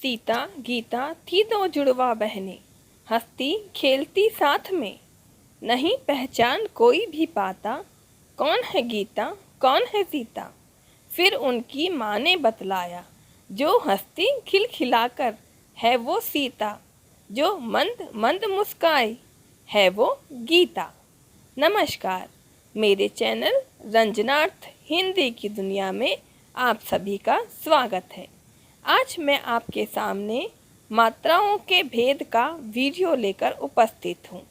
सीता गीता थी दो जुड़वा बहनें, हंसती खेलती साथ में। नहीं पहचान कोई भी पाता, कौन है गीता कौन है सीता। फिर उनकी माँ ने बतलाया, जो हंसती खिलखिलाकर है वो सीता, जो मंद मंद मुस्काए है वो गीता। नमस्कार, मेरे चैनल रंजनार्थ हिंदी की दुनिया में आप सभी का स्वागत है। आज मैं आपके सामने मात्राओं के भेद का वीडियो लेकर उपस्थित हूँ।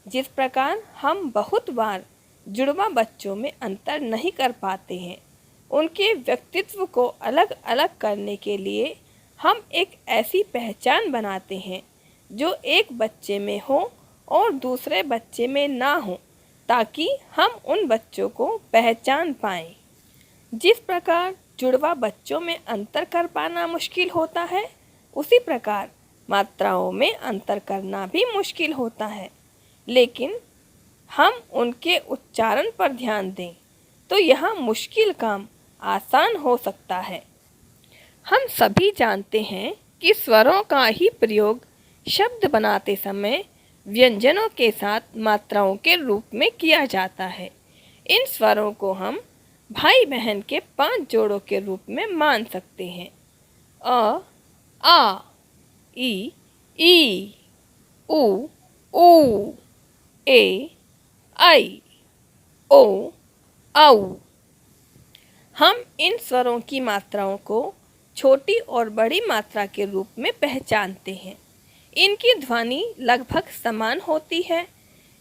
जिस प्रकार हम बहुत बार जुड़वा बच्चों में अंतर नहीं कर पाते हैं, उनके व्यक्तित्व को अलग अलग करने के लिए हम एक ऐसी पहचान बनाते हैं जो एक बच्चे में हो और दूसरे बच्चे में ना हो, ताकि हम उन बच्चों को पहचान पाएं। जिस प्रकार जुड़वा बच्चों में अंतर कर पाना मुश्किल होता है, उसी प्रकार मात्राओं में अंतर करना भी मुश्किल होता है। लेकिन हम उनके उच्चारण पर ध्यान दें तो यह मुश्किल काम आसान हो सकता है। हम सभी जानते हैं कि स्वरों का ही प्रयोग शब्द बनाते समय व्यंजनों के साथ मात्राओं के रूप में किया जाता है। इन स्वरों को हम भाई बहन के 5 जोड़ों के रूप में मान सकते हैं। अ, आ, ई, उ, ऊ, ए, ऐ, ओ, औ। हम इन स्वरों की मात्राओं को छोटी और बड़ी मात्रा के रूप में पहचानते हैं। इनकी ध्वनि लगभग समान होती है,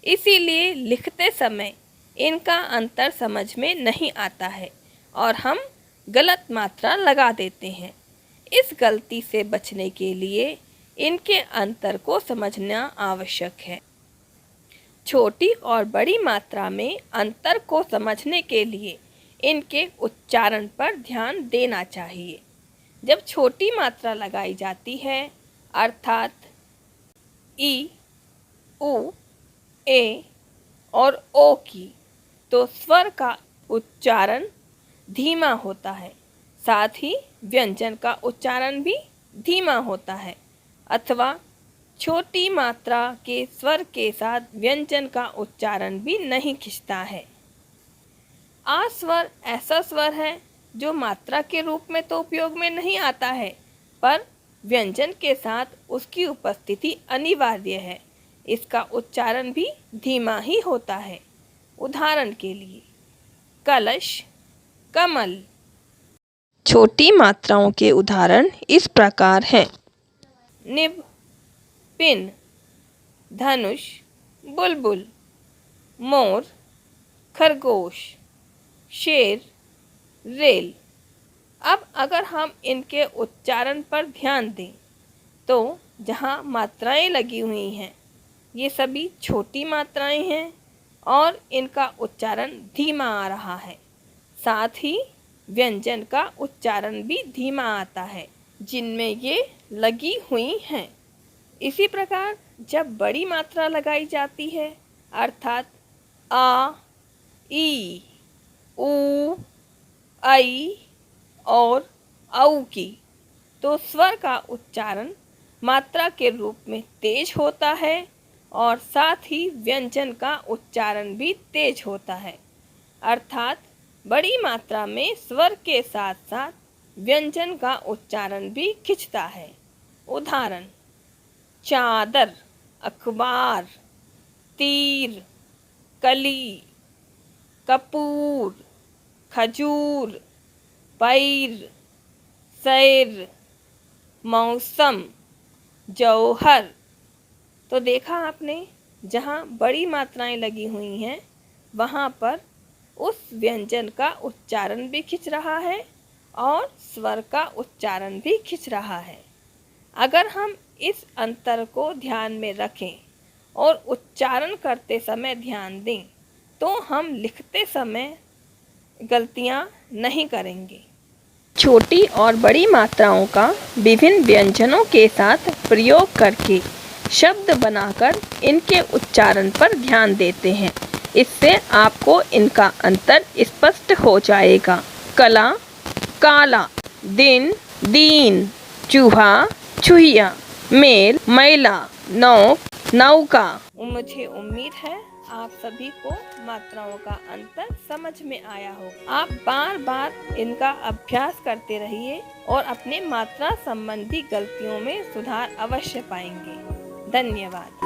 इसीलिए लिखते समय इनका अंतर समझ में नहीं आता है और हम गलत मात्रा लगा देते हैं। इस गलती से बचने के लिए इनके अंतर को समझना आवश्यक है। छोटी और बड़ी मात्रा में अंतर को समझने के लिए इनके उच्चारण पर ध्यान देना चाहिए। जब छोटी मात्रा लगाई जाती है, अर्थात ई, उ, ए और ओ की, तो स्वर का उच्चारण धीमा होता है, साथ ही व्यंजन का उच्चारण भी धीमा होता है, अथवा छोटी मात्रा के स्वर के साथ व्यंजन का उच्चारण भी नहीं खिंचता है। आ स्वर ऐसा स्वर है जो मात्रा के रूप में तो उपयोग में नहीं आता है, पर व्यंजन के साथ उसकी उपस्थिति अनिवार्य है। इसका उच्चारण भी धीमा ही होता है। उदाहरण के लिए कलश, कमल। छोटी मात्राओं के उदाहरण इस प्रकार हैं: निब, पिन, धनुष, बुलबुल, मोर, खरगोश, शेर, रेल। अब अगर हम इनके उच्चारण पर ध्यान दें तो जहाँ मात्राएं लगी हुई हैं, ये सभी छोटी मात्राएं हैं और इनका उच्चारण धीमा आ रहा है। साथ ही व्यंजन का उच्चारण भी धीमा आता है जिनमें ये लगी हुई हैं। इसी प्रकार जब बड़ी मात्रा लगाई जाती है, अर्थात आ, ई, उ, ऐ और औ की, तो स्वर का उच्चारण मात्रा के रूप में तेज होता है और साथ ही व्यंजन का उच्चारण भी तेज होता है। अर्थात बड़ी मात्रा में स्वर के साथ साथ व्यंजन का उच्चारण भी खिंचता है। उदाहरण: चादर, अखबार, तीर, कली, कपूर, खजूर, पैर, सैर, मौसम, जौहर। तो देखा आपने, जहाँ बड़ी मात्राएं लगी हुई हैं वहाँ पर उस व्यंजन का उच्चारण भी खिंच रहा है और स्वर का उच्चारण भी खिंच रहा है। अगर हम इस अंतर को ध्यान में रखें और उच्चारण करते समय ध्यान दें तो हम लिखते समय गलतियाँ नहीं करेंगे। छोटी और बड़ी मात्राओं का विभिन्न व्यंजनों के साथ प्रयोग करके शब्द बनाकर इनके उच्चारण पर ध्यान देते हैं। इससे आपको इनका अंतर स्पष्ट हो जाएगा। कला, काला, दिन, दीन, चूहा, चूहिया, मेल, महिला, नौक, नौका। मुझे उम्मीद है आप सभी को मात्राओं का अंतर समझ में आया हो। आप बार बार इनका अभ्यास करते रहिए और अपने मात्रा संबंधी गलतियों में सुधार अवश्य पाएंगे। धन्यवाद।